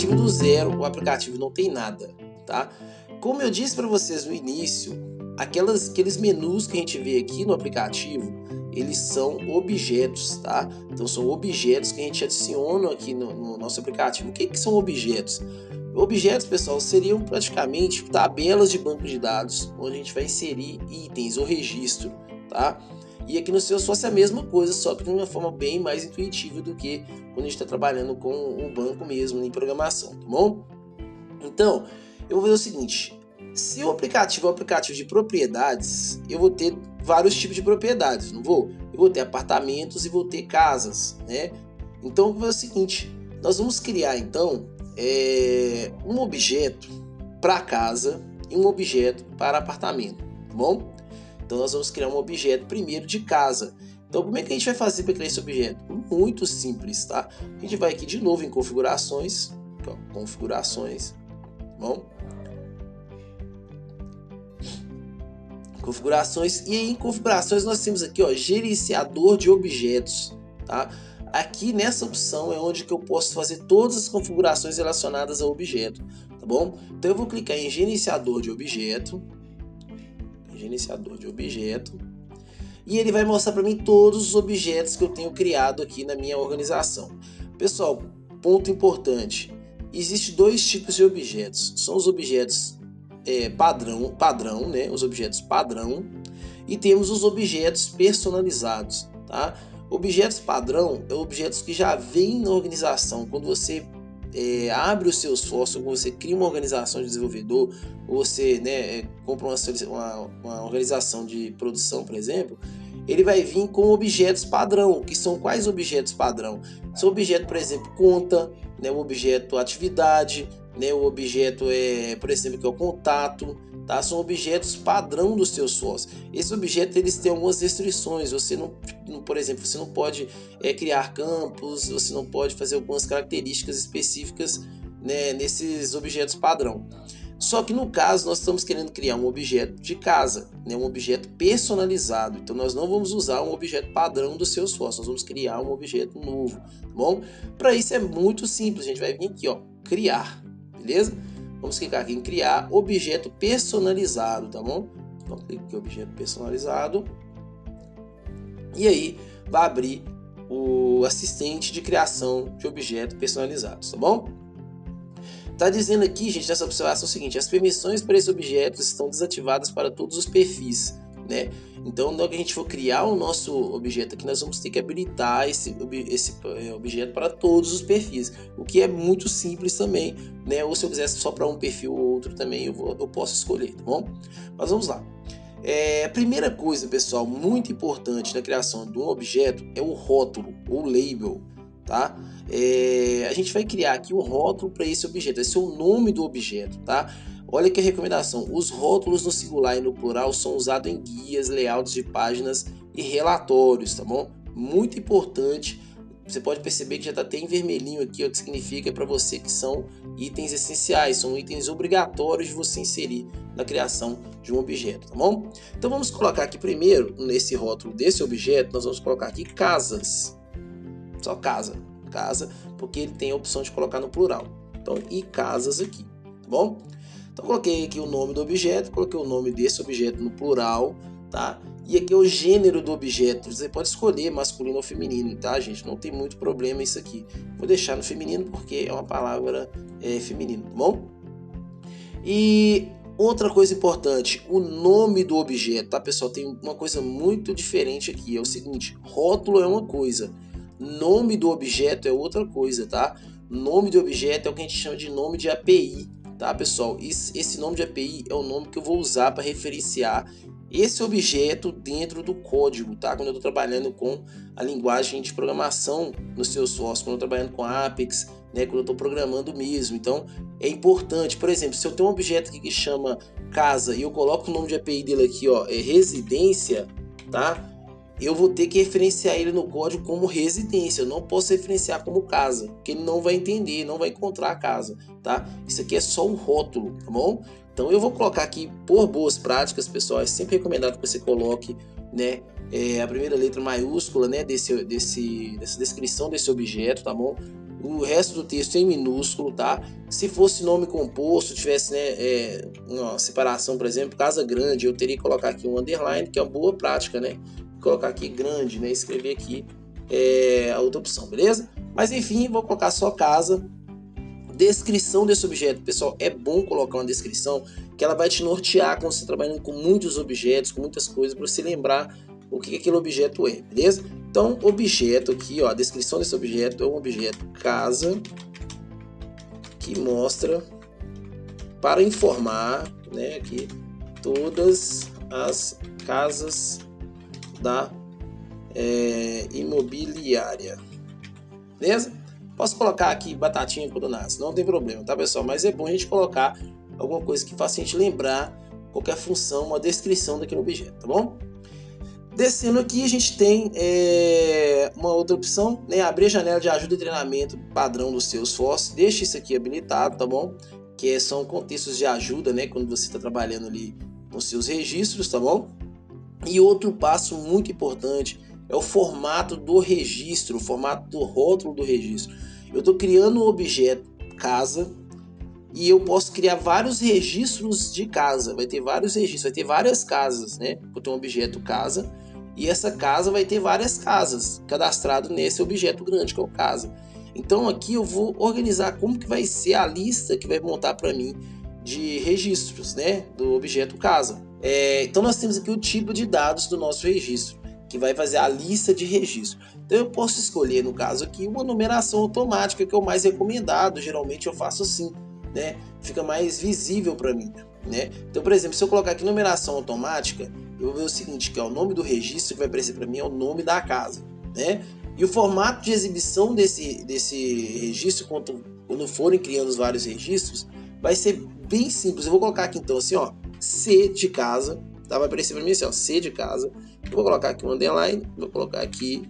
aplicativo do zero, o aplicativo não tem nada, tá? Como eu disse para vocês no início, aqueles menus que a gente vê aqui no aplicativo, eles são objetos, tá? Então são objetos que a gente adiciona aqui no nosso aplicativo. O que são objetos? Objetos, pessoal, seriam praticamente tabelas de banco de dados, onde a gente vai inserir itens ou registro, tá? E aqui no Salesforce é a mesma coisa, só que de uma forma bem mais intuitiva do que quando a gente está trabalhando com o banco mesmo em programação, tá bom? Então, eu vou fazer o seguinte: se o aplicativo é um aplicativo de propriedades, eu vou ter vários tipos de propriedades, não vou? Eu vou ter apartamentos e vou ter casas, né? Então, eu vou fazer o seguinte: nós vamos criar então um objeto para casa e um objeto para apartamento, tá bom? Então nós vamos criar um objeto primeiro de casa. Então como é que a gente vai fazer para criar esse objeto? Muito simples, tá? A gente vai aqui de novo em configurações, então, configurações, tá bom? Configurações, e aí em configurações nós temos aqui, ó, gerenciador de objetos, tá? Aqui nessa opção é onde que eu posso fazer todas as configurações relacionadas ao objeto, tá bom? Então eu vou clicar em gerenciador de objeto, e ele vai mostrar para mim todos os objetos que eu tenho criado aqui na minha organização. Pessoal, ponto importante, existem dois tipos de objetos, são os objetos padrão, né? Os objetos padrão, e temos os objetos personalizados, tá? Objetos padrão é objetos que já vêm na organização. Quando você abre o Salesforce, quando você cria uma organização de desenvolvedor, ou você, né, compra uma organização de produção, por exemplo, ele vai vir com objetos padrão. Que são quais objetos padrão? São objetos, por exemplo, conta, né, o objeto atividade, né, o objeto por exemplo, que é o contato, tá? São objetos padrão do Salesforce. Esses objetos eles têm algumas restrições. Você não, por exemplo, você não pode criar campos, você não pode fazer algumas características específicas, né, nesses objetos padrão. Só que no caso nós estamos querendo criar um objeto de casa, né, um objeto personalizado. Então nós não vamos usar um objeto padrão do Salesforce, nós vamos criar um objeto novo, tá bom? Para isso é muito simples, a gente vai vir aqui, ó, criar, beleza? Vamos clicar aqui em criar objeto personalizado, tá bom? Então clique aqui em objeto personalizado e aí vai abrir o assistente de criação de objetos personalizados, tá bom? Está dizendo aqui, gente, nessa observação o seguinte: as permissões para esse objeto estão desativadas para todos os perfis, né? Então, na hora que a gente for criar o nosso objeto aqui, nós vamos ter que habilitar esse objeto para todos os perfis, o que é muito simples também, né? Ou se eu quisesse só para um perfil ou outro também, eu posso escolher, tá bom? Mas vamos lá. A primeira coisa, pessoal, muito importante na criação de um objeto é o rótulo ou label, tá? A gente vai criar aqui um rótulo para esse objeto, esse é o nome do objeto, tá? Olha que a recomendação: os rótulos no singular e no plural são usados em guias, layouts de páginas e relatórios, tá bom? Muito importante. Você pode perceber que já está até em vermelhinho aqui, o que significa para você que são itens essenciais, são itens obrigatórios de você inserir na criação de um objeto, tá bom? Então vamos colocar aqui primeiro, nesse rótulo desse objeto, nós vamos colocar aqui casas, só casa, porque ele tem a opção de colocar no plural. Então, e casas aqui, tá bom? Então coloquei aqui o nome do objeto, coloquei o nome desse objeto no plural, tá? E aqui é o gênero do objeto, você pode escolher masculino ou feminino, tá, gente? Não tem muito problema isso aqui. Vou deixar no feminino porque é uma palavra feminina, tá bom? E outra coisa importante, o nome do objeto, tá, pessoal? Tem uma coisa muito diferente aqui, é o seguinte: rótulo é uma coisa, nome do objeto é outra coisa, tá? Nome de objeto é o que a gente chama de nome de API, tá, pessoal? Esse nome de API é o nome que eu vou usar para referenciar esse objeto dentro do código, tá? Quando eu estou trabalhando com a linguagem de programação no Salesforce, quando eu estou trabalhando com Apex, né? Quando eu estou programando mesmo. Então é importante, por exemplo, se eu tenho um objeto aqui que chama casa e eu coloco o nome de API dele aqui, ó, residência, tá? Eu vou ter que referenciar ele no código como residência, eu não posso referenciar como casa, porque ele não vai entender, não vai encontrar a casa, tá? Isso aqui é só um rótulo, tá bom? Então eu vou colocar aqui, por boas práticas, pessoal, é sempre recomendado que você coloque, né, a primeira letra maiúscula, né, dessa descrição desse objeto, tá bom? o resto do texto em minúsculo, tá? Se fosse nome composto, tivesse, né, uma separação, por exemplo, casa grande, eu teria que colocar aqui um underline, que é uma boa prática, né? Colocar aqui grande, né? Escrever aqui a outra opção, beleza? Mas enfim, vou colocar só casa. Descrição desse objeto, pessoal, é bom colocar uma descrição que ela vai te nortear quando você está trabalhando com muitos objetos, com muitas coisas, para você lembrar o que aquele objeto é, beleza? Então, objeto aqui, ó, a descrição desse objeto é um objeto casa que mostra para informar, né, aqui todas as casas da imobiliária, beleza? Posso colocar aqui batatinha quando nasce, não tem problema, tá, pessoal? Mas é bom a gente colocar alguma coisa que faça a gente lembrar qualquer função, uma descrição daquele objeto, tá bom? Descendo aqui, a gente tem uma outra opção, né? Abrir a janela de ajuda e treinamento padrão do Salesforce. Deixa isso aqui habilitado, tá bom? Que são contextos de ajuda, né? Quando você está trabalhando ali com seus registros, tá bom? E outro passo muito importante é o formato do registro, o formato do rótulo do registro. Eu estou criando um objeto casa e eu posso criar vários registros de casa. Vai ter vários registros, vai ter várias casas, né? Eu tenho um objeto casa e essa casa vai ter várias casas cadastrado nesse objeto grande que é o casa. Então aqui eu vou organizar como que vai ser a lista que vai montar para mim de registros, né? Do objeto casa. Então nós temos aqui o tipo de dados do nosso registro, que vai fazer a lista de registro. Então eu posso escolher, no caso aqui, uma numeração automática, que é o mais recomendado. Geralmente eu faço assim, né? Fica mais visível para mim, né? Então, por exemplo, se eu colocar aqui numeração automática, eu vou ver o seguinte, que é o nome do registro que vai aparecer para mim é o nome da casa, né? E o formato de exibição desse registro, quando forem criando os vários registros, vai ser bem simples. Eu vou colocar aqui então assim, ó, C de casa, tá? Vai aparecer para mim assim, ó, C de casa. Eu vou colocar aqui um underline, vou colocar aqui,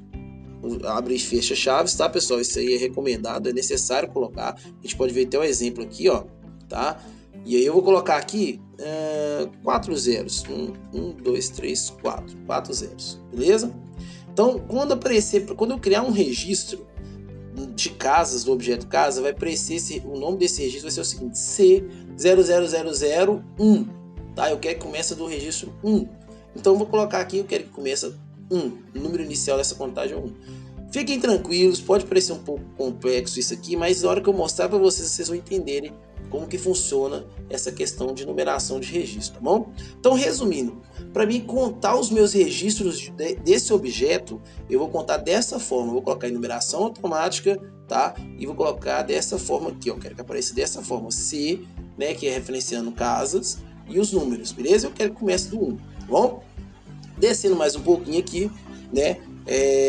abre e fecha chaves, tá, pessoal? Isso aí é recomendado, é necessário colocar. A gente pode ver até o exemplo aqui, ó, tá? E aí eu vou colocar aqui 4 zeros, 2, 3, 4 zeros, beleza? Então, quando eu criar um registro de casas, do objeto casa, vai aparecer o nome desse registro vai ser o seguinte, C00001, tá? Eu quero que comece do registro 1. Então eu vou colocar aqui, eu quero que comece 1, o número inicial dessa contagem é 1. Fiquem tranquilos, pode parecer um pouco complexo isso aqui, mas na hora que eu mostrar para vocês, vocês vão entenderem como que funciona essa questão de numeração de registro, tá bom? Então, resumindo, para mim contar os meus registros desse objeto, eu vou contar dessa forma, eu vou colocar em numeração automática, tá? E vou colocar dessa forma aqui, ó, quero que apareça dessa forma, C, né, que é referenciando casas, e os números, beleza? Eu quero que comece do 1, tá bom? Descendo mais um pouquinho aqui, né?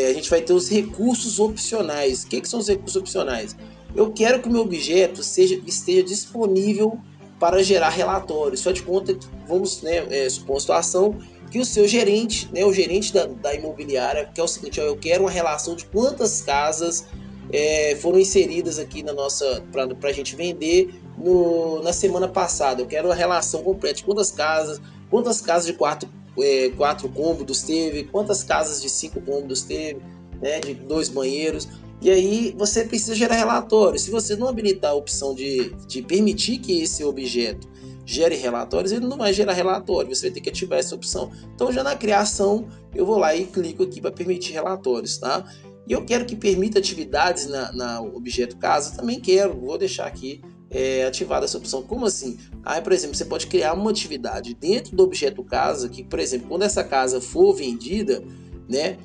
A gente vai ter os recursos opcionais. O que são os recursos opcionais? Eu quero que o meu objeto esteja disponível para gerar relatórios. Só de conta que vamos, né, supor uma situação que o seu gerente, né, o gerente da imobiliária, que é o seguinte, ó, eu quero uma relação de quantas casas foram inseridas aqui na nossa para a gente vender na semana passada. Eu quero uma relação completa de quantas casas de quatro cômodos teve, quantas casas de 5 cômodos teve, né, de 2 banheiros. E aí você precisa gerar relatórios. Se você não habilitar a opção de permitir que esse objeto gere relatórios, ele não vai gerar relatório, você vai ter que ativar essa opção. Então já na criação eu vou lá e clico aqui para permitir relatórios, tá? E eu quero que permita atividades na objeto casa, também quero, vou deixar aqui ativada essa opção. Como assim? Por exemplo, você pode criar uma atividade dentro do objeto casa, que, por exemplo, quando essa casa for vendida, né,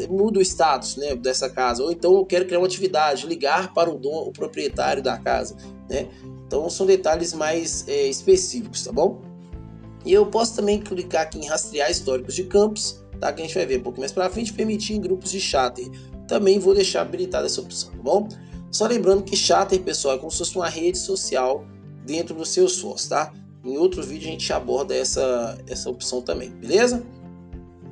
muda o status, né, dessa casa. Ou então eu quero criar uma atividade, ligar para o proprietário da casa, né? Então são detalhes mais específicos, tá bom? E eu posso também clicar aqui em rastrear históricos de campos, tá? Que a gente vai ver um pouco mais para frente, permitir em grupos de chatter. Também vou deixar habilitada essa opção, tá bom? Só lembrando que chatter, pessoal, é como se fosse uma rede social dentro do Salesforce, tá? Em outro vídeo a gente aborda essa opção também, beleza?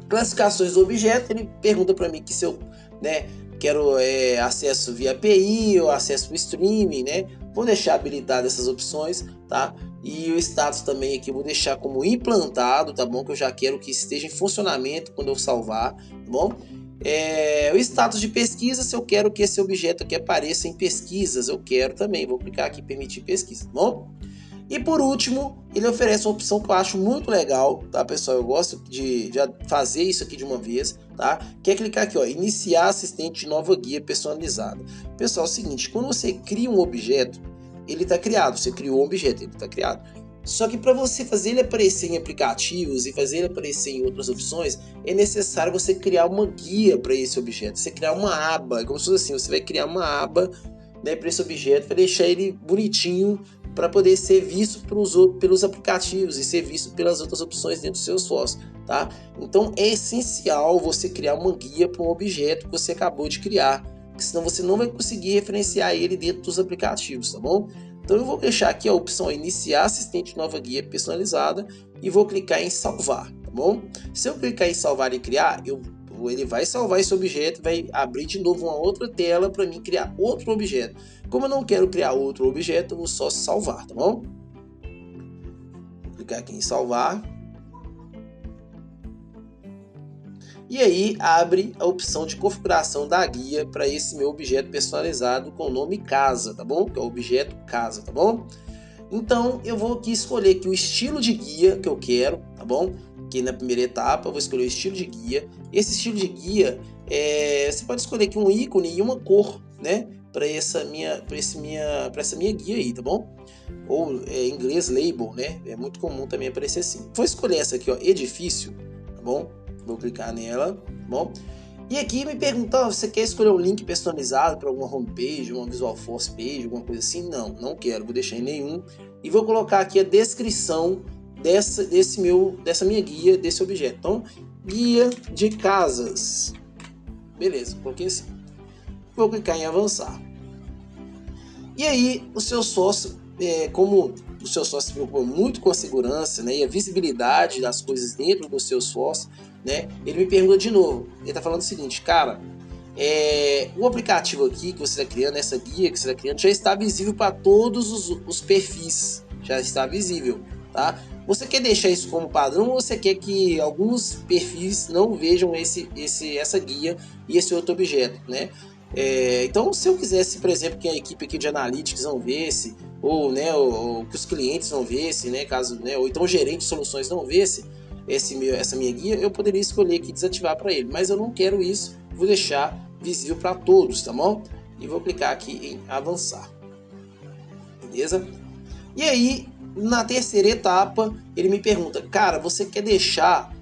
Classificações do objeto, ele pergunta para mim que se eu, né, quero acesso via API ou acesso para streaming, né? Vou deixar habilitadas essas opções, tá? E o status também aqui eu vou deixar como implantado, tá bom? Que eu já quero que esteja em funcionamento quando eu salvar, tá bom? O status de pesquisa, se eu quero que esse objeto aqui apareça em pesquisas, eu quero também. Vou clicar aqui em permitir pesquisa, tá bom? E por último, ele oferece uma opção que eu acho muito legal, tá, pessoal? Eu gosto de já fazer isso aqui de uma vez, tá? Que é clicar aqui, ó, iniciar assistente de nova guia personalizada. Pessoal, é o seguinte, quando você cria um objeto, ele está criado. Você criou um objeto, ele está criado. Só que para você fazer ele aparecer em aplicativos e fazer ele aparecer em outras opções, é necessário você criar uma guia para esse objeto. Você criar uma aba, como se fosse assim, você vai criar uma aba, né, para esse objeto, para deixar ele bonitinho, para poder ser visto pelos aplicativos e ser visto pelas outras opções dentro do seu Salesforce, tá? Então é essencial você criar uma guia para um objeto que você acabou de criar, porque senão você não vai conseguir referenciar ele dentro dos aplicativos, tá bom? Então eu vou deixar aqui a opção iniciar assistente de nova guia personalizada e vou clicar em salvar, tá bom? Se eu clicar em salvar e criar, ele vai salvar esse objeto, vai abrir de novo uma outra tela para mim criar outro objeto. Como eu não quero criar outro objeto, eu vou só salvar, tá bom? Vou clicar aqui em salvar. E aí abre a opção de configuração da guia para esse meu objeto personalizado com o nome casa, tá bom? Que é o objeto casa, tá bom? Então eu vou aqui escolher aqui o estilo de guia que eu quero, tá bom? Aqui na primeira etapa eu vou escolher o estilo de guia. Esse estilo de guia, você pode escolher aqui um ícone e uma cor, né? Para essa minha guia aí, tá bom? Ou em inglês label, né? É muito comum também aparecer assim. Vou escolher essa aqui, ó, edifício, tá bom? Vou clicar nela, tá bom? E aqui me pergunta, você quer escolher um link personalizado para alguma homepage, uma Visualforce page, alguma coisa assim? Não quero, vou deixar em nenhum. E vou colocar aqui a descrição dessa minha guia, desse objeto. Então, guia de casas. Beleza, coloquei assim. Vou clicar em avançar. E aí, o seu sócio, como o seu sócio se preocupa muito com a segurança, né, e a visibilidade das coisas dentro do seu sócio, né, ele me pergunta de novo. Ele está falando o seguinte, cara, o aplicativo aqui que você está criando, essa guia que você está criando, já está visível para todos os perfis. Já está visível, tá? Você quer deixar isso como padrão ou você quer que alguns perfis não vejam essa guia e esse outro objeto, né? Então, se eu quisesse, por exemplo, que a equipe aqui de Analytics não visse, ou que os clientes não vissem, né, caso, né, ou então o gerente de soluções não visse essa minha guia, eu poderia escolher aqui desativar para ele, mas eu não quero isso, vou deixar visível para todos, tá bom? E vou clicar aqui em avançar, beleza? E aí, na terceira etapa, ele me pergunta, cara, você quer deixar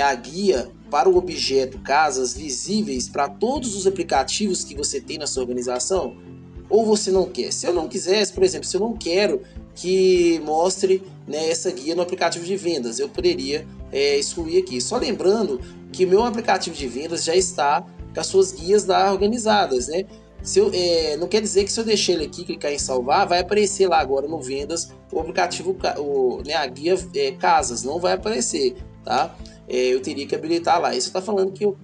a guia para o objeto casas visíveis para todos os aplicativos que você tem na sua organização? Ou você não quer? Se eu não quisesse, por exemplo, se eu não quero que mostre, né, essa guia no aplicativo de vendas, eu poderia excluir aqui. Só lembrando que o meu aplicativo de vendas já está com as suas guias lá organizadas, né? Não quer dizer que se eu deixar ele aqui, clicar em salvar, vai aparecer lá agora no vendas o aplicativo, né, a guia casas, não vai aparecer, tá? Eu teria que habilitar lá. Isso está falando que eu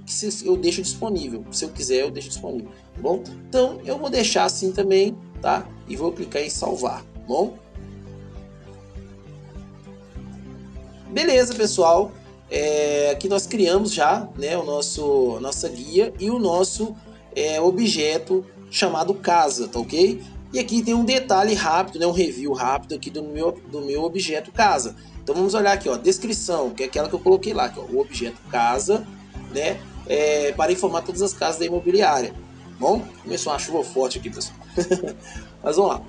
deixo disponível. Se eu quiser, eu deixo disponível, tá bom? Então, eu vou deixar assim também, tá? E vou clicar em salvar, tá bom? Beleza, pessoal. Aqui nós criamos já, né, nossa guia e o nosso objeto chamado casa, tá ok? E aqui tem um detalhe rápido, né, um review rápido aqui do meu objeto casa. Então vamos olhar aqui, ó, descrição, que é aquela que eu coloquei lá, aqui, ó, o objeto casa, né, para informar todas as casas da imobiliária. Bom, começou uma chuva forte aqui, pessoal. Mas vamos lá.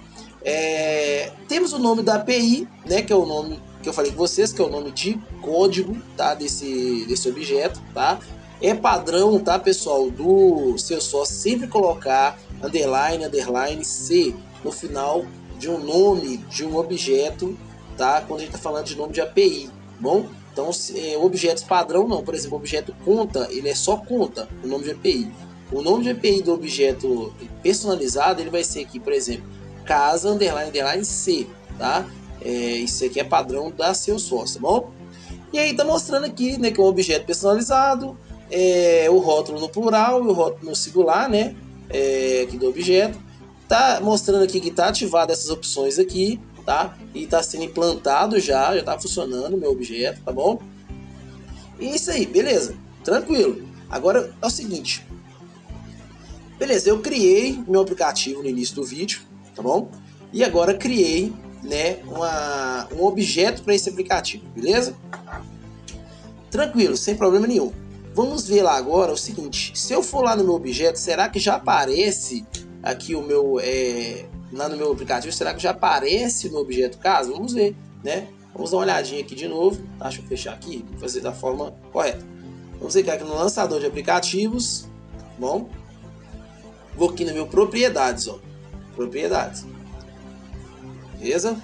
Temos o nome da API, né, que é o nome que eu falei com vocês, que é o nome de código, tá, desse objeto, tá? É padrão, tá, pessoal, do seu sócio sempre colocar underline C no final de um nome de um objeto, tá? Quando a gente está falando de nome de API, bom? Então, objetos padrão não, por exemplo, o objeto conta, ele é só conta, o nome de API. O nome de API do objeto personalizado, ele vai ser aqui, por exemplo, casa underline C, tá? Isso aqui é padrão da Salesforce, tá bom? E aí tá mostrando aqui, né, que é um objeto personalizado, o rótulo no plural e o rótulo no singular, né, aqui do objeto. Tá mostrando aqui que tá ativado essas opções aqui, tá? E tá sendo implantado já tá funcionando o meu objeto, tá bom? E isso aí, beleza, tranquilo. Agora é o seguinte, beleza, eu criei meu aplicativo no início do vídeo, tá bom? E agora criei, né, um objeto para esse aplicativo, beleza? Tranquilo, sem problema nenhum. Vamos ver lá agora o seguinte, se eu for lá no meu objeto, será que já aparece aqui o meu, lá no meu aplicativo, será que já aparece no objeto caso? Vamos ver, né? Vamos dar uma olhadinha aqui de novo, tá? Deixa eu fechar aqui, vou fazer da forma correta. Vamos clicar aqui no lançador de aplicativos, tá bom? Vou aqui no meu propriedades, ó, propriedades, beleza?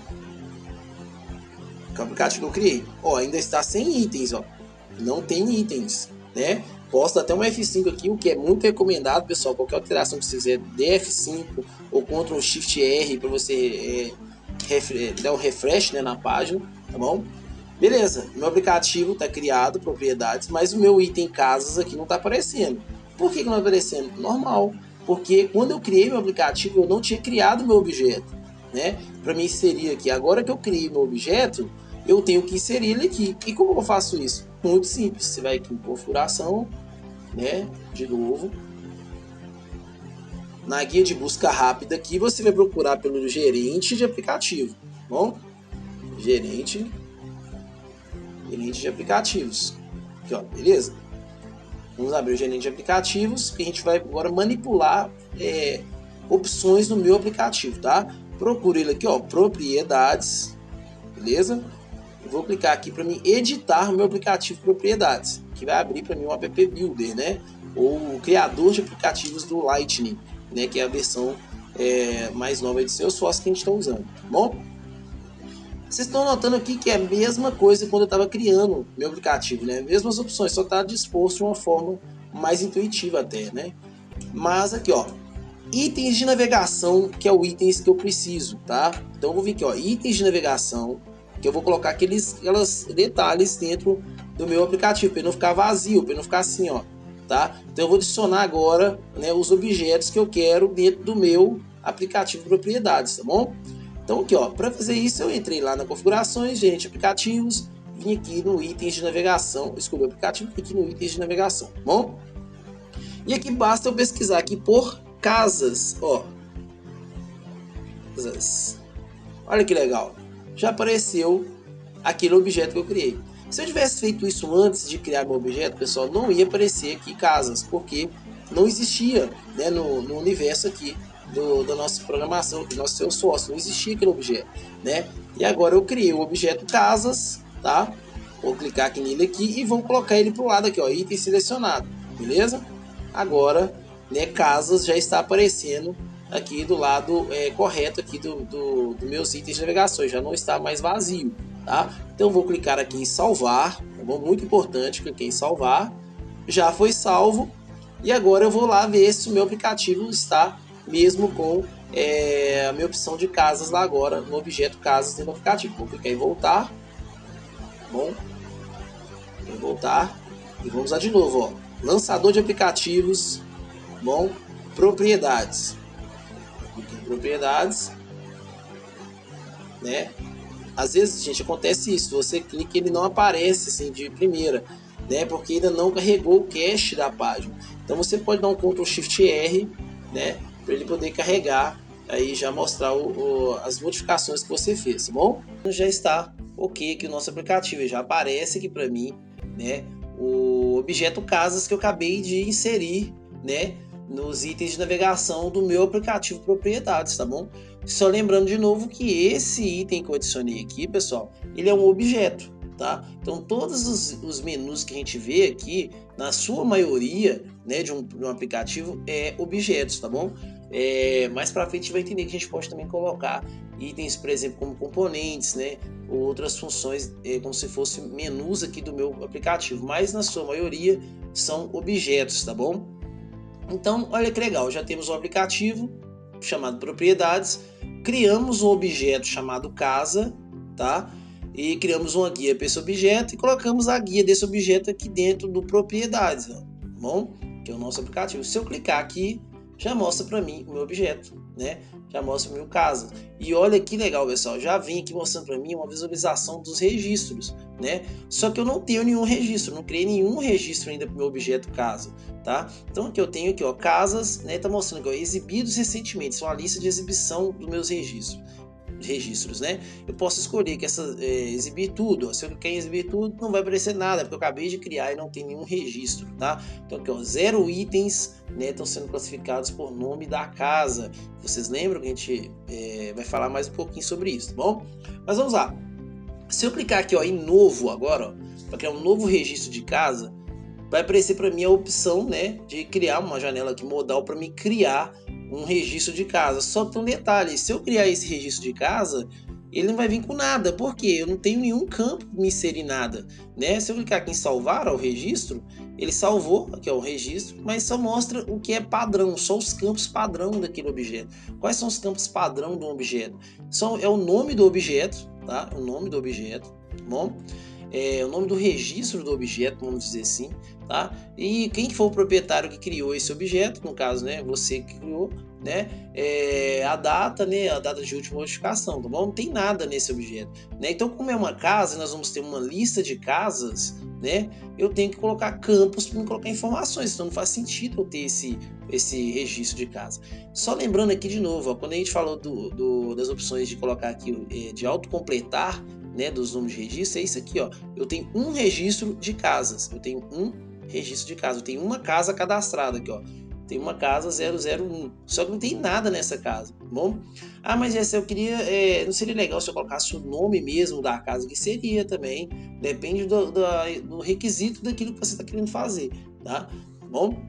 Que é o aplicativo que eu criei, ó, ainda está sem itens, ó, não tem itens, né? Posso dar até um F5 aqui, o que é muito recomendado, pessoal. Qualquer alteração que você fizer, dê F5 ou Ctrl Shift R para você dar um refresh, né, na página, tá bom? Beleza, meu aplicativo está criado, propriedades, mas o meu item casas aqui não está aparecendo. Por que não está aparecendo? Normal, porque quando eu criei meu aplicativo eu não tinha criado meu objeto, né? Para mim inserir aqui, agora que eu criei meu objeto, eu tenho que inserir ele aqui. E como eu faço isso? Muito simples, você vai aqui em configuração, né? De novo, na guia de busca rápida aqui você vai procurar pelo gerente de aplicativo, tá bom? Gerente de aplicativos, aqui, ó, beleza? Vamos abrir o gerente de aplicativos, que a gente vai agora manipular opções no meu aplicativo, tá? Procure ele aqui, ó, propriedades, beleza? Eu vou clicar aqui para mim editar o meu aplicativo propriedades, que vai abrir para mim um app builder, né? Ou o criador de aplicativos do Lightning, né? Que é a versão mais nova de Salesforce que a gente está usando, tá bom? Vocês estão notando aqui que é a mesma coisa quando eu estava criando meu aplicativo, né? Mesmas opções, só está disposto de uma forma mais intuitiva até, né? Mas aqui, ó, itens de navegação, que é o itens que eu preciso, tá? Então eu vou vir aqui, ó, itens de navegação, que eu vou colocar aqueles detalhes dentro do meu aplicativo, para ele não ficar vazio, para ele não ficar assim, ó, tá? Então eu vou adicionar agora, né, os objetos que eu quero dentro do meu aplicativo propriedades, tá bom? Então aqui, ó, para fazer isso eu entrei lá na configurações, gerente aplicativos, vim aqui no itens de navegação, escolhi o aplicativo, aqui no itens de navegação, tá bom? E aqui basta eu pesquisar aqui por casas, ó, casas. Olha que legal, já apareceu aquele objeto que eu criei. Se eu tivesse feito isso antes de criar meu objeto, pessoal, não ia aparecer aqui casas, porque não existia, né, no universo aqui da nossa programação, do nosso Salesforce, não existia aquele objeto, né? E agora eu criei o objeto casas, tá? Vou clicar aqui nele aqui e vou colocar ele pro lado aqui, ó, item selecionado, beleza? Agora, né, casas já está aparecendo aqui do lado correto aqui do meus itens de navegação, já não está mais vazio, tá? Então vou clicar aqui em salvar, tá bom? Muito importante, cliquei em salvar, já foi salvo e agora eu vou lá ver se o meu aplicativo está mesmo com a minha opção de casas lá agora no objeto casas dentro do aplicativo. Vou clicar em voltar, tá bom? Em voltar e vamos lá de novo, ó, lançador de aplicativos, tá bom? Propriedades. Propriedades, né? Às vezes, gente, acontece isso, você clica e ele não aparece assim de primeira, né? Porque ainda não carregou o cache da página. Então você pode dar um Ctrl Shift R, né? Para ele poder carregar, aí já mostrar as modificações que você fez, tá bom? Já está ok aqui o nosso aplicativo, já aparece aqui para mim, né? O objeto casas que eu acabei de inserir, né? Nos itens de navegação do meu aplicativo propriedades, tá bom? Só lembrando de novo que esse item que eu adicionei aqui, pessoal, ele é um objeto, tá? Então todos os menus que a gente vê aqui, na sua maioria, né, de um aplicativo, é objetos, tá bom? Mais para frente a gente vai entender que a gente pode também colocar itens, por exemplo, como componentes, né, ou outras funções, como se fossem menus aqui do meu aplicativo, mas na sua maioria são objetos, tá bom? Então, olha que legal, já temos um aplicativo chamado propriedades, criamos um objeto chamado casa, tá? E criamos uma guia para esse objeto e colocamos a guia desse objeto aqui dentro do propriedades, ó, tá bom? Que é o nosso aplicativo. Se eu clicar aqui, já mostra para mim o meu objeto, né? já mostra para mim casa. E olha que legal, pessoal, já vem aqui mostrando para mim uma visualização dos registros, né? Só que eu não tenho nenhum registro, não criei nenhum registro ainda para o meu objeto casa, tá? Então aqui eu tenho aqui, ó, casas, né? Tá mostrando aqui, ó, exibidos recentemente, são a lista de exibição dos meus registros, né? Eu posso escolher que exibir tudo. Ó. Se eu clicar em exibir tudo, não vai aparecer nada, porque eu acabei de criar e não tem nenhum registro, tá? Então aqui, ó, 0 itens, né, estão sendo classificados por nome da casa. Vocês lembram que a gente vai falar mais um pouquinho sobre isso, tá bom? Mas vamos lá. Se eu clicar aqui, ó, em novo agora, para criar um novo registro de casa, vai aparecer para mim a opção, né, de criar uma janela aqui modal para me criar um registro de casa. Só que tem um detalhe, se eu criar esse registro de casa, ele não vai vir com nada, porque eu não tenho nenhum campo para me inserir nada, né? Se eu clicar aqui em salvar ó, o registro, ele salvou, aqui ó, o registro, mas só mostra o que é padrão, só os campos padrão daquele objeto. Quais são os campos padrão do objeto? É o nome do objeto, tá? O nome do objeto, tá bom? O nome do registro do objeto, vamos dizer assim, tá? E quem for o proprietário que criou esse objeto, no caso, né, você que criou, né, a data, né, a data de última notificação, tá bom? Não tem nada nesse objeto, né? Então, como é uma casa, nós vamos ter uma lista de casas, né? Eu tenho que colocar campos para me colocar informações, então não faz sentido eu ter esse registro de casa. Só lembrando aqui de novo, ó, quando a gente falou das opções de colocar aqui de autocompletar, né, dos números de registro, é isso aqui, ó. Eu tenho um registro de casas, eu tenho uma casa cadastrada aqui, ó. Tem uma casa 001, só que não tem nada nessa casa, tá bom? Ah, mas essa eu queria, não seria legal se eu colocasse o nome mesmo da casa? Que seria também, depende do requisito daquilo que você está querendo fazer, tá? Bom,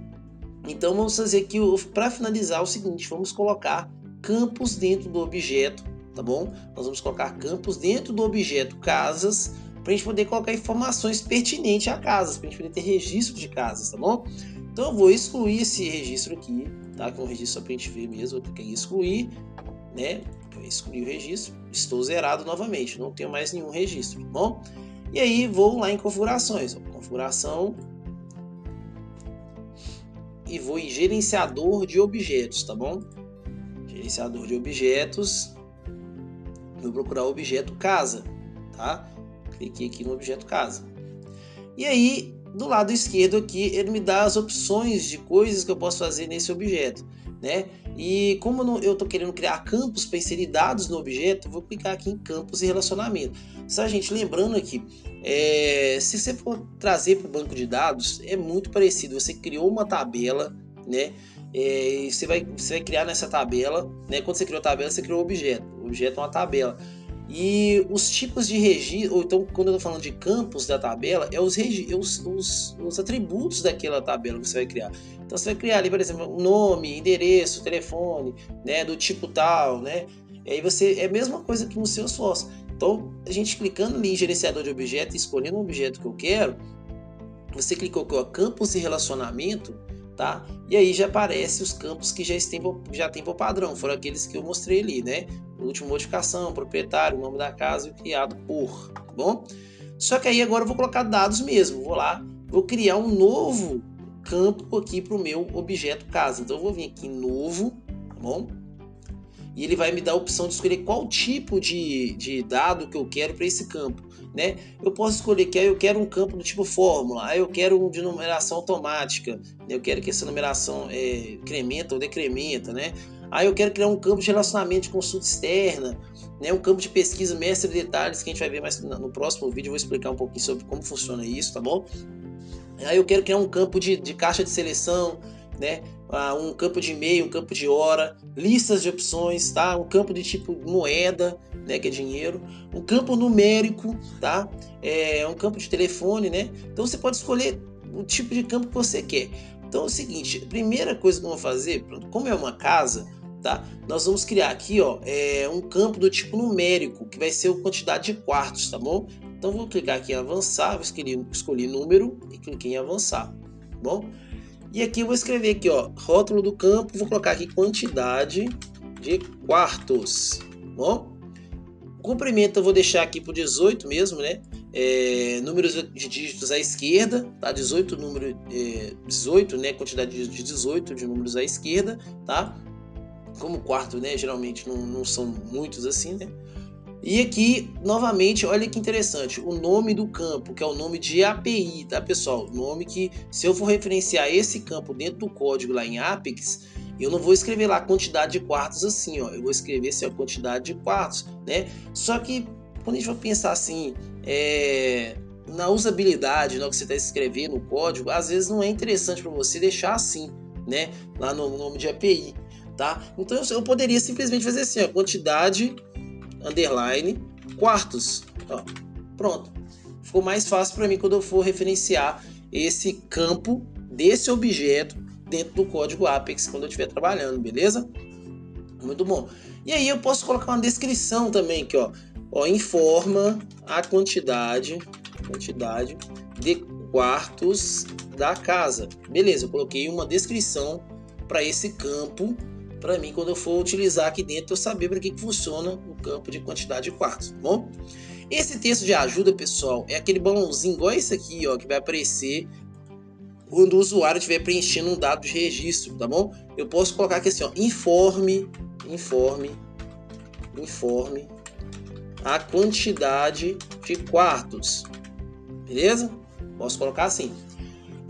então vamos fazer aqui, para finalizar, o seguinte, vamos colocar campos dentro do objeto, tá bom? Nós vamos colocar campos dentro do objeto casas, para a gente poder colocar informações pertinentes a casas, para a gente poder ter registro de casas, tá bom? Então eu vou excluir esse registro aqui, tá? Que é um registro só para a gente ver mesmo, eu cliquei em excluir, né? Eu excluí o registro, estou zerado novamente, não tenho mais nenhum registro, tá bom? E aí vou lá em configurações, ó, configuração, e vou em gerenciador de objetos, tá bom? Gerenciador de objetos, vou procurar o objeto casa, tá? Cliquei aqui no objeto casa. E aí, do lado esquerdo aqui, ele me dá as opções de coisas que eu posso fazer nesse objeto, né? E como eu estou querendo criar campos para inserir dados no objeto, eu vou clicar aqui em campos e relacionamento. Só, gente, lembrando aqui, se você for trazer para o banco de dados, é muito parecido. Você criou uma tabela, né? Você vai criar nessa tabela, né? Quando você criou a tabela, você criou o objeto. O objeto é uma tabela. E os tipos de registro, ou então quando eu estou falando de campos da tabela, é os atributos daquela tabela que você vai criar. Então você vai criar ali, por exemplo, nome, endereço, telefone, né, do tipo tal, né? E aí é a mesma coisa que no Salesforce. Então, a gente clicando ali em gerenciador de objeto e escolhendo o objeto que eu quero, você clicou aqui, ó, campos e relacionamento, tá? E aí já aparece os campos que já tem por padrão, foram aqueles que eu mostrei ali, né? Última modificação, proprietário, nome da casa e criado por, tá bom? Só que aí agora eu vou colocar dados mesmo, vou lá, vou criar um novo campo aqui para o meu objeto casa. Então eu vou vir aqui em novo, tá bom? E ele vai me dar a opção de escolher qual tipo de dado que eu quero para esse campo, né? Eu posso escolher que eu quero um campo do tipo fórmula, aí eu quero um de numeração automática, eu quero que essa numeração incrementa ou decrementa, né? Aí eu quero criar um campo de relacionamento de consulta externa, né? Um campo de pesquisa mestre de detalhes que a gente vai ver mais no próximo vídeo, eu vou explicar um pouquinho sobre como funciona isso, tá bom? Aí eu quero criar um campo de caixa de seleção, né? Um campo de e-mail, um campo de hora, listas de opções, tá? Um campo de tipo moeda, né? Que é dinheiro, um campo numérico, tá? Um campo de telefone, né? Então você pode escolher o tipo de campo que você quer. Então é o seguinte, a primeira coisa que eu vou fazer, como é uma casa, tá? Nós vamos criar aqui, ó, um campo do tipo numérico, que vai ser a quantidade de quartos, tá bom? Então vou clicar aqui em avançar, vou escolher número e cliquei em avançar, tá bom? E aqui eu vou escrever aqui, ó, rótulo do campo, vou colocar aqui quantidade de quartos, tá bom? O comprimento eu vou deixar aqui por 18 mesmo, né? Números de dígitos à esquerda, tá? 18 número, 18, né? Quantidade de 18 de números à esquerda, tá? como quarto, né, geralmente não são muitos assim, né? E aqui, novamente, olha que interessante, o nome do campo, que é o nome de API, tá, pessoal? Nome que, se eu for referenciar esse campo dentro do código lá em Apex, eu não vou escrever lá a quantidade de quartos assim, ó. Eu vou escrever assim, a quantidade de quartos, né? Só que, quando a gente for pensar assim, na usabilidade, na hora que você está escrevendo o código, às vezes não é interessante para você deixar assim, né? Lá no nome de API, tá? Então eu poderia simplesmente fazer assim, ó, quantidade underline quartos, ó, pronto. Ficou mais fácil para mim quando eu for referenciar esse campo desse objeto dentro do código Apex quando eu estiver trabalhando, beleza? Muito bom. E aí eu posso colocar uma descrição também aqui, ó, informa a quantidade de quartos da casa. Beleza, eu coloquei uma descrição para esse campo, para mim quando eu for utilizar aqui dentro eu saber para que funciona o campo de quantidade de quartos, tá bom? Esse texto de ajuda, pessoal, é aquele balãozinho igual esse aqui, ó, que vai aparecer quando o usuário estiver preenchendo um dado de registro, tá bom? Eu posso colocar aqui assim, ó, informe a quantidade de quartos, beleza? Posso colocar assim.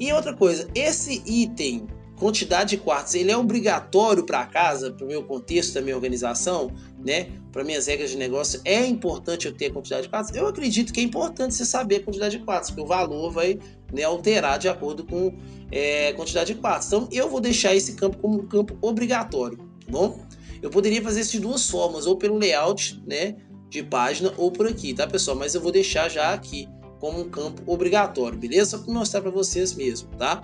E outra coisa, esse item, quantidade de quartos, ele é obrigatório para a casa, para o meu contexto da minha organização, né? Para minhas regras de negócio, é importante eu ter a quantidade de quartos? Eu acredito que é importante você saber a quantidade de quartos, porque o valor vai, né, alterar de acordo com a quantidade de quartos. Então, eu vou deixar esse campo como um campo obrigatório, tá bom? Eu poderia fazer isso de duas formas, ou pelo layout, né, de página, ou por aqui, tá, pessoal? Mas eu vou deixar já aqui como um campo obrigatório, beleza? Só para mostrar para vocês mesmo, tá?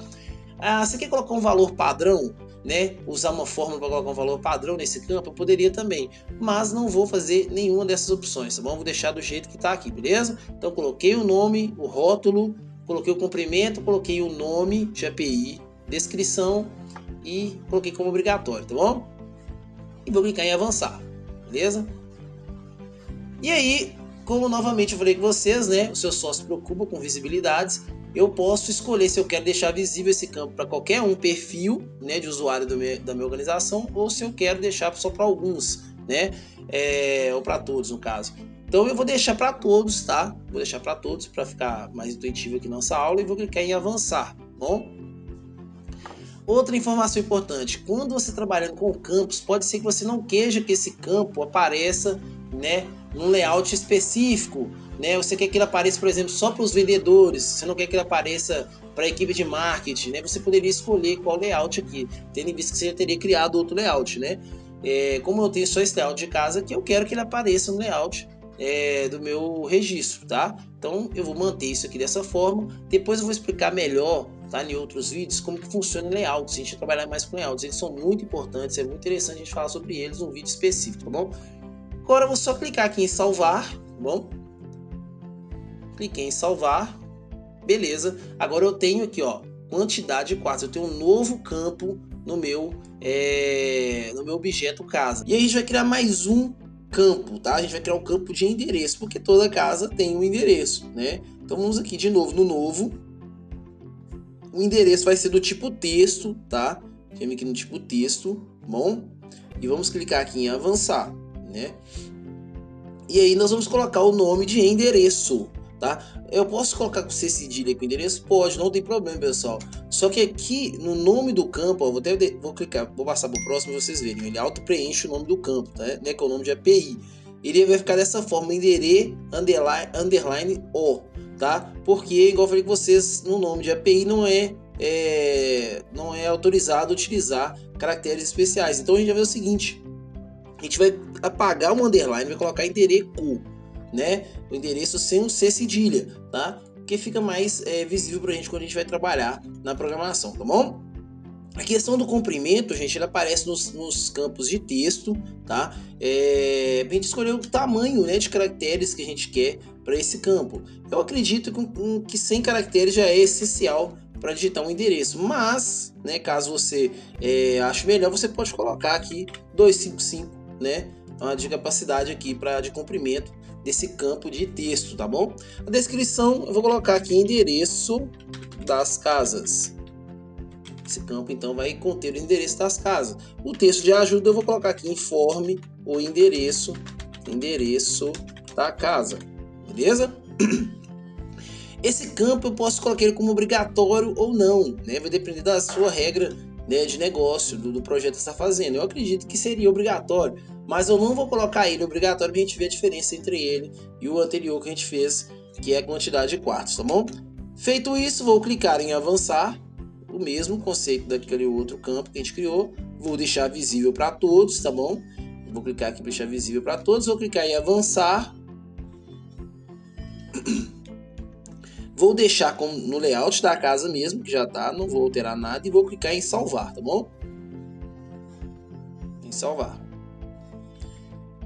Você quer colocar um valor padrão, né? Usar uma fórmula para colocar um valor padrão nesse campo? Eu poderia também, mas não vou fazer nenhuma dessas opções, tá bom? Vou deixar do jeito que está aqui, beleza? Então coloquei o nome, o rótulo, coloquei o comprimento, coloquei o nome de API, descrição e coloquei como obrigatório, tá bom? E vou clicar em avançar, beleza? E aí, como novamente eu falei com vocês, né? O seu sócio se preocupa com visibilidades. Eu posso escolher se eu quero deixar visível esse campo para qualquer um perfil, né, de usuário da minha organização, ou se eu quero deixar só para alguns, né, ou para todos no caso. Então eu vou deixar para todos, tá? Vou deixar para todos para ficar mais intuitivo aqui na nossa aula e vou clicar em avançar, bom? Outra informação importante, quando você trabalhando com campos, pode ser que você não queira que esse campo apareça, né, num layout específico, né? Você quer que ele apareça, por exemplo, só para os vendedores, você não quer que ele apareça para a equipe de marketing, né? Você poderia escolher qual layout aqui, tendo em vista que você já teria criado outro layout, né? Como eu tenho só esse layout de casa aqui, eu quero que ele apareça no layout do meu registro, tá? Então eu vou manter isso aqui dessa forma, depois eu vou explicar melhor, tá, em outros vídeos, como que funciona o layout, se a gente trabalhar mais com layouts, eles são muito importantes, é muito interessante a gente falar sobre eles num vídeo específico, tá bom? Agora eu vou só clicar aqui em salvar, tá bom? Cliquei em salvar, beleza. Agora eu tenho aqui, ó, quantidade de quartos. Eu tenho um novo campo no meu objeto casa. E aí a gente vai criar mais um campo, tá? A gente vai criar um campo de endereço, porque toda casa tem um endereço, né? Então vamos aqui de novo no novo. O endereço vai ser do tipo texto, tá? Vem aqui no tipo texto, bom? E vamos clicar aqui em avançar, né? E aí nós vamos colocar o nome de endereço, tá? Eu posso colocar com C cedilha com endereço? Pode, não tem problema, pessoal. Só que aqui no nome do campo, ó, vou clicar, vou passar para o próximo para vocês verem. Ele auto preenche o nome do campo, tá? Né? Que é o nome de API. Ele vai ficar dessa forma, endereço underline o, tá? Porque, igual eu falei com vocês, no nome de API não é autorizado utilizar caracteres especiais. Então a gente vai ver o seguinte: a gente vai apagar o underline, vai colocar endereço, né? O endereço sem o C cedilha, tá? Porque fica mais visível pra gente quando a gente vai trabalhar na programação, tá bom? A questão do comprimento, gente, ele aparece nos campos de texto, tá? Pra gente escolher o tamanho, né, de caracteres que a gente quer para esse campo. Eu acredito que 100 caracteres já é essencial para digitar um endereço, mas, né, caso você ache melhor, você pode colocar aqui 255, né, de capacidade aqui de comprimento desse campo de texto, tá bom? A descrição eu vou colocar aqui endereço das casas, Esse campo então vai conter o endereço das casas. O texto de ajuda eu vou colocar aqui informe o endereço da casa, beleza? Esse campo eu posso colocar ele como obrigatório ou não, né? Vai depender da sua regra, né, de negócio, do projeto que você está fazendo. Eu acredito que seria obrigatório, mas eu não vou colocar ele obrigatório para a gente ver a diferença entre ele e o anterior que a gente fez, que é a quantidade de quartos, tá bom? Feito isso, vou clicar em avançar, o mesmo conceito daquele outro campo que a gente criou. Vou deixar visível para todos, tá bom? Vou clicar aqui para deixar visível para todos, vou clicar em avançar. Vou deixar no layout da casa mesmo, que já tá, não vou alterar nada, e vou clicar em salvar, tá bom? Em salvar.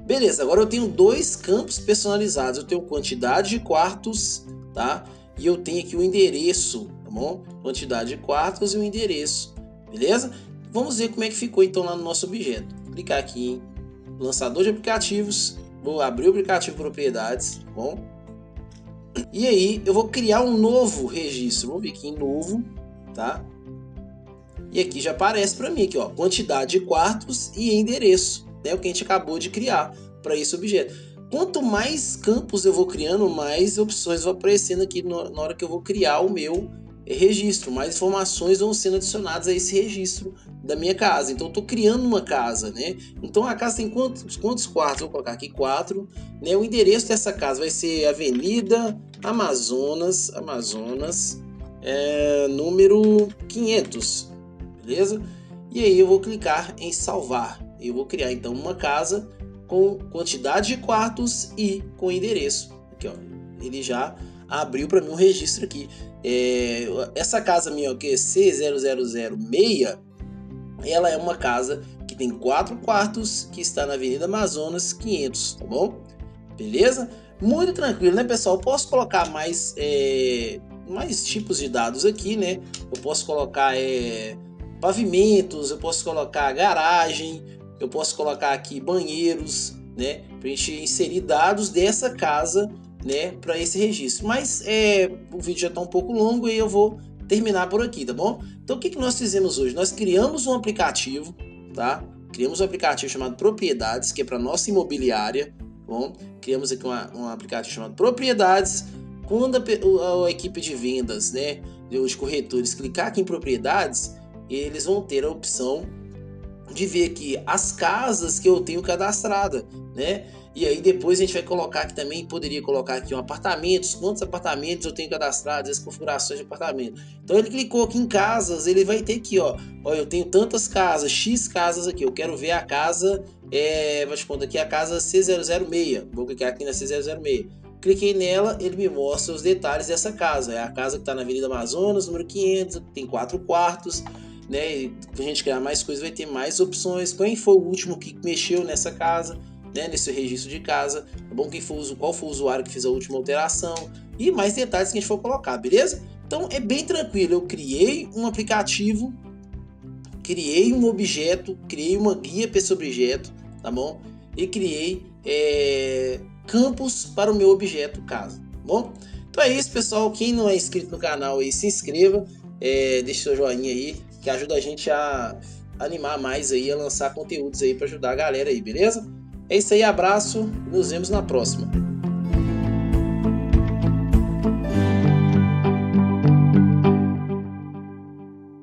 Beleza, agora eu tenho dois campos personalizados. Eu tenho quantidade de quartos, tá? E eu tenho aqui o endereço, tá bom? Quantidade de quartos e o endereço, beleza? Vamos ver como é que ficou então lá no nosso objeto. Vou clicar aqui em lançador de aplicativos, vou abrir o aplicativo propriedades, tá bom? E aí eu vou criar um novo registro, vou vir aqui em novo, tá? E aqui já aparece para mim aqui, ó, quantidade de quartos e endereço, né? O que a gente acabou de criar para esse objeto. Quanto mais campos eu vou criando, mais opções vão aparecendo aqui na hora que eu vou criar o meu registro, mais informações vão sendo adicionadas a esse registro da minha casa. Então eu estou criando uma casa, né? Então a casa tem quantos quartos? Vou colocar aqui 4, né? O endereço dessa casa vai ser Avenida Amazonas, número 500, beleza? E aí eu vou clicar em salvar. Eu vou criar então uma casa com quantidade de quartos e com endereço. Aqui, ó, ele já abriu para mim um registro aqui. Essa casa minha, ó, que é C0006, ela é uma casa que tem 4 quartos, que está na Avenida Amazonas 500, tá bom? Beleza? Muito tranquilo, né, pessoal? Eu posso colocar mais tipos de dados aqui, né? Eu posso colocar pavimentos, eu posso colocar garagem, eu posso colocar aqui banheiros, né? Para a gente inserir dados dessa casa, né? Para esse registro. Mas o vídeo já está um pouco longo e eu vou terminar por aqui, tá bom? Então o que nós fizemos hoje? Nós criamos um aplicativo, tá? Criamos um aplicativo chamado Propriedades, que é para nossa imobiliária. Bom, criamos aqui um aplicativo chamado Propriedades. Quando a equipe de vendas, né, de corretores, clicar aqui em Propriedades, eles vão ter a opção de ver aqui as casas que eu tenho cadastrada, né? E aí depois a gente vai colocar aqui também, poderia colocar aqui apartamentos, quantos apartamentos eu tenho cadastrados, as configurações de apartamento. Então ele clicou aqui em casas, ele vai ter aqui, ó, eu tenho tantas casas, X casas aqui, eu quero ver a casa, vou te contar aqui a casa C006, vou clicar aqui na C006. Cliquei nela, ele me mostra os detalhes dessa casa. É a casa que está na Avenida Amazonas, número 500, tem 4 quartos, né? E a gente criar mais coisas, vai ter mais opções. Quem foi o último que mexeu nessa casa, né? Nesse registro de casa, tá bom? Qual foi o usuário que fez a última alteração e mais detalhes que a gente for colocar, beleza? Então é bem tranquilo. Eu criei um aplicativo, criei um objeto, criei uma guia para esse objeto, tá bom? E criei campos para o meu objeto casa, tá bom? Então é isso, pessoal. Quem não é inscrito no canal aí, se inscreva, deixe seu joinha aí, que ajuda a gente a animar mais aí, a lançar conteúdos aí para ajudar a galera aí, beleza? É isso aí, abraço, nos vemos na próxima.